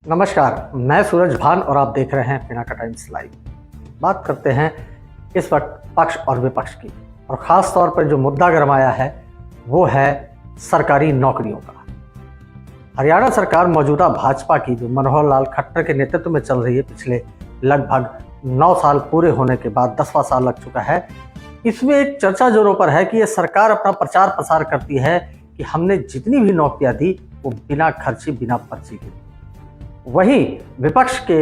नमस्कार, मैं सूरज भान और आप देख रहे हैं पिनाका टाइम्स लाइव। बात करते हैं इस वक्त पक्ष और विपक्ष की, और ख़ास तौर पर जो मुद्दा गरमाया है वो है सरकारी नौकरियों का। हरियाणा सरकार मौजूदा भाजपा की जो मनोहर लाल खट्टर के नेतृत्व में चल रही है, पिछले लगभग 9 साल पूरे होने के बाद 10वां साल लग चुका है। इसमें एक चर्चा जोरों पर है कि ये सरकार अपना प्रचार प्रसार करती है कि हमने जितनी भी नौकरियां दी वो बिना खर्ची बिना पर्ची की। वहीं विपक्ष के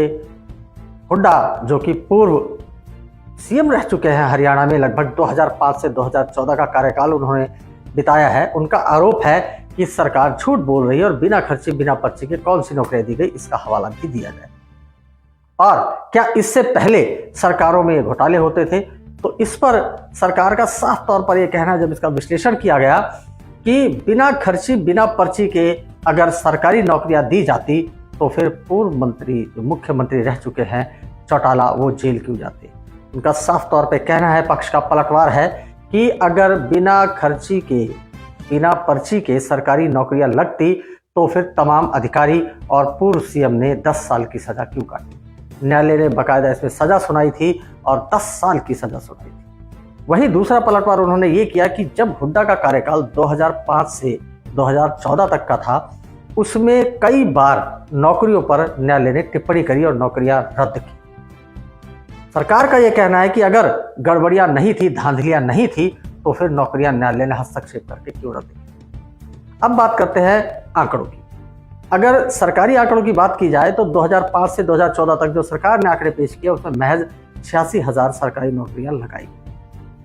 हुड्डा, जो कि पूर्व सीएम रह चुके हैं हरियाणा में, लगभग 2005 से 2014 का कार्यकाल उन्होंने बिताया है, उनका आरोप है कि सरकार झूठ बोल रही है और बिना खर्चे बिना पर्ची के कौन सी नौकरियां दी गई, इसका हवाला भी दिया जाए। और क्या इससे पहले सरकारों में घोटाले होते थे? तो इस पर सरकार का साफ तौर पर यह कहना, जब इसका विश्लेषण किया गया कि बिना खर्ची बिना पर्ची के अगर सरकारी नौकरियां दी जाती तो फिर पूर्व मंत्री, जो मुख्यमंत्री रह चुके हैं चौटाला, वो जेल क्यों जाते। उनका साफ तौर पे कहना है, पक्ष का पलटवार है, कि अगर बिना खर्ची के बिना पर्ची के सरकारी नौकरियां लगती तो फिर तमाम अधिकारी और पूर्व सीएम ने 10 साल की सजा क्यों काटी। न्यायालय ने बाकायदा इसमें सजा सुनाई थी और 10 साल की सजा सुनाई थी। वहीं दूसरा पलटवार उन्होंने ये किया कि जब हुड्डा का कार्यकाल 2005 से 2014 तक का था, उसमें कई बार नौकरियों पर न्यायालय ने टिप्पणी करी और नौकरियां रद्द की। सरकार का यह कहना है कि अगर गड़बड़ियां नहीं थी, धांधलियां नहीं थी, तो फिर नौकरियां न्यायालय ने हस्तक्षेप करके क्यों रद्द की। अब बात करते हैं आंकड़ों की। अगर सरकारी आंकड़ों की बात की जाए तो 2005 से 2014 तक जो सरकार ने आंकड़े पेश किए, उसमें महज 86,000 सरकारी नौकरियां लगाई।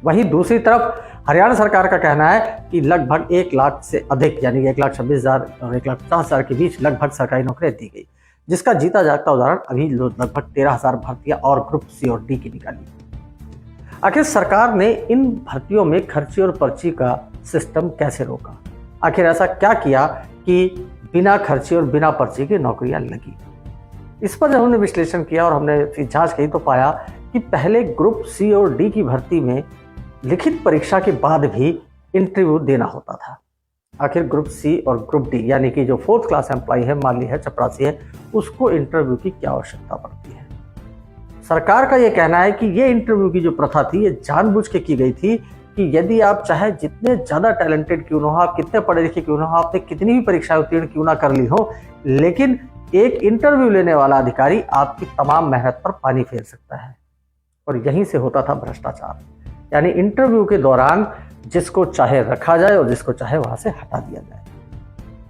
वहीं दूसरी तरफ हरियाणा सरकार का कहना है कि लगभग 1 लाख से अधिक, यानी 1,26,000 और 1,50,000 के बीच लगभग सरकारी नौकरियां दी गई, जिसका जीता जागता उदाहरण अभी लगभग 13,000 भर्तियां और ग्रुप सी और डी की निकाली। आखिर सरकार ने इन भर्तियों में खर्ची और पर्ची का सिस्टम कैसे रोका? आखिर ऐसा क्या किया कि बिना खर्ची और बिना पर्ची की नौकरियां लगी? इस पर जब हमने विश्लेषण किया और हमने इसकी जांच की तो पाया कि पहले ग्रुप सी और डी की भर्ती में लिखित परीक्षा के बाद भी इंटरव्यू देना होता था। आखिर ग्रुप सी और ग्रुप डी, यानी कि जो 4th क्लास एम्प्लॉय है, मान ली है चपरासी है, उसको इंटरव्यू की क्या आवश्यकता पड़ती है? सरकार का यह कहना है कि ये इंटरव्यू की जो प्रथा थी, ये जानबूझ के की गई थी कि यदि आप चाहे जितने ज्यादा टैलेंटेड क्यों ना हो, आप कितने पढ़े लिखे क्यों ना हो, आपने कितनी भी परीक्षाएं उत्तीर्ण क्यों ना कर ली हो, लेकिन एक इंटरव्यू लेने वाला अधिकारी आपकी तमाम मेहनत पर पानी फेर सकता है। और यहीं से होता था भ्रष्टाचार, यानी इंटरव्यू के दौरान जिसको चाहे रखा जाए और जिसको चाहे वहां से हटा दिया जाए।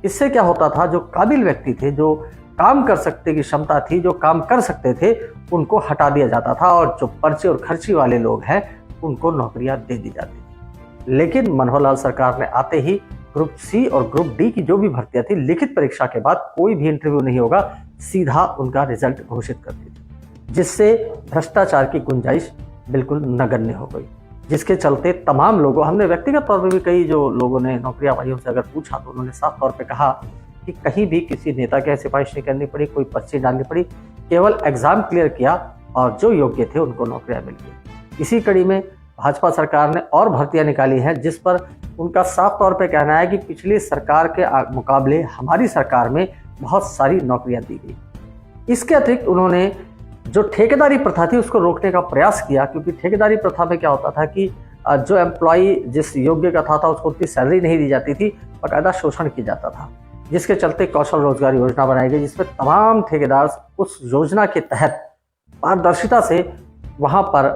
इससे क्या होता था, जो काबिल व्यक्ति थे, जो काम कर सकते की क्षमता थी, जो काम कर सकते थे, उनको हटा दिया जाता था, और जो पर्ची और खर्ची वाले लोग हैं उनको नौकरियां दे दी जाती थी। लेकिन मनोहर लाल सरकार ने आते ही ग्रुप सी और ग्रुप डी की जो भी भर्तियां थी, लिखित परीक्षा के बाद कोई भी इंटरव्यू नहीं होगा, सीधा उनका रिजल्ट घोषित कर दी थी, जिससे भ्रष्टाचार की गुंजाइश बिल्कुल नगण्य हो गई। जिसके चलते तमाम लोगों, हमने व्यक्तिगत तौर पर भी कई जो लोगों ने नौकरियां पाई उनसे अगर पूछा तो उन्होंने साफ तौर पे कहा कि कहीं भी किसी नेता के सिफारिश नहीं करनी पड़ी, कोई पर्ची डालनी पड़ी, केवल एग्जाम क्लियर किया और जो योग्य थे उनको नौकरियां मिल गई। इसी कड़ी में भाजपा सरकार ने और भर्तियां निकाली हैं, जिस पर उनका साफ तौर पर कहना है कि पिछली सरकार के मुकाबले हमारी सरकार में बहुत सारी नौकरियां दी गई। इसके अतिरिक्त उन्होंने जो ठेकेदारी प्रथा थी उसको रोकने का प्रयास किया, क्योंकि ठेकेदारी प्रथा में क्या होता था कि जो एम्प्लॉई जिस योग्य का था उसको उतनी सैलरी नहीं दी जाती थी, बाकायदा शोषण किया जाता था, जिसके चलते कौशल रोजगार योजना बनाई गई, जिसमें तमाम ठेकेदार उस योजना के तहत पारदर्शिता से वहां पर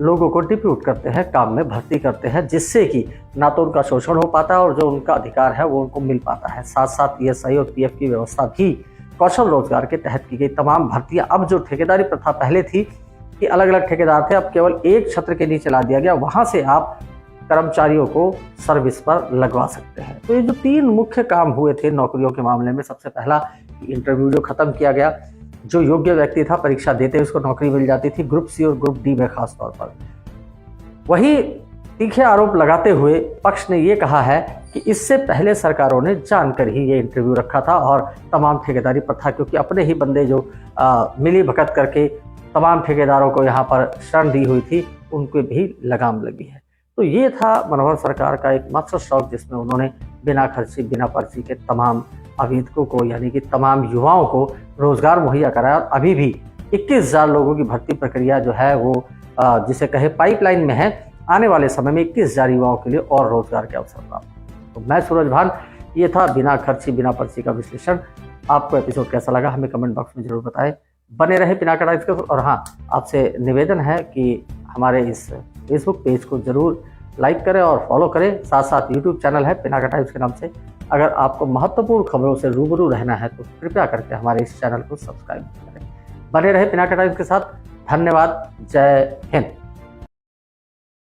लोगों को डिप्यूट करते हैं, काम में भर्ती करते हैं, जिससे कि ना तो उनका शोषण हो पाता है और जो उनका अधिकार है वो उनको मिल पाता है। साथ साथ ESI और PF की व्यवस्था भी कौशल रोजगार के तहत की गई। तमाम भर्तियां, अब जो ठेकेदारी प्रथा पहले थी कि अलग अलग ठेकेदार थे, अब केवल एक छत्र के नीचे ला दिया गया, वहां से आप कर्मचारियों को सर्विस पर लगवा सकते हैं। तो ये जो 3 मुख्य काम हुए थे नौकरियों के मामले में, सबसे पहला इंटरव्यू जो खत्म किया गया, जो योग्य व्यक्ति था परीक्षा देते उसको नौकरी मिल जाती थी, ग्रुप सी और ग्रुप डी में खास तौर पर। वही तीखे आरोप लगाते हुए पक्ष ने यह कहा है कि इससे पहले सरकारों ने जानकर ही ये इंटरव्यू रखा था और तमाम ठेकेदारी प्रथा, क्योंकि अपने ही बंदे जो मिली भगत करके तमाम ठेकेदारों को यहाँ पर शरण दी हुई थी, उनको भी लगाम लगी है। तो ये था मनोहर सरकार का एक मास्टर स्ट्रोक, जिसमें उन्होंने बिना खर्ची बिना पर्ची के तमाम आवेदकों को यानी कि तमाम युवाओं को रोजगार मुहैया कराया और अभी भी 21,000 लोगों की भर्ती प्रक्रिया जो है वो जिसे कहे पाइपलाइन में है। आने वाले समय में 21,000 युवाओं के लिए और रोजगार के अवसर प्राप्त। तो मैं सूरज भान, ये था बिना खर्ची बिना पर्ची का विश्लेषण। आपको एपिसोड कैसा लगा हमें कमेंट बॉक्स में जरूर बताएं। बने रहे पिनाका टाइम्स के। और हाँ, आपसे निवेदन है कि हमारे इस फेसबुक पेज को जरूर लाइक करें और फॉलो करें। साथ साथ यूट्यूब चैनल है पिनाका टाइम्स के नाम से। अगर आपको महत्वपूर्ण खबरों से रूबरू रहना है तो कृपया करके हमारे इस चैनल को सब्सक्राइब करें। बने रहे पिनाका टाइम्स के साथ। धन्यवाद। जय हिंद।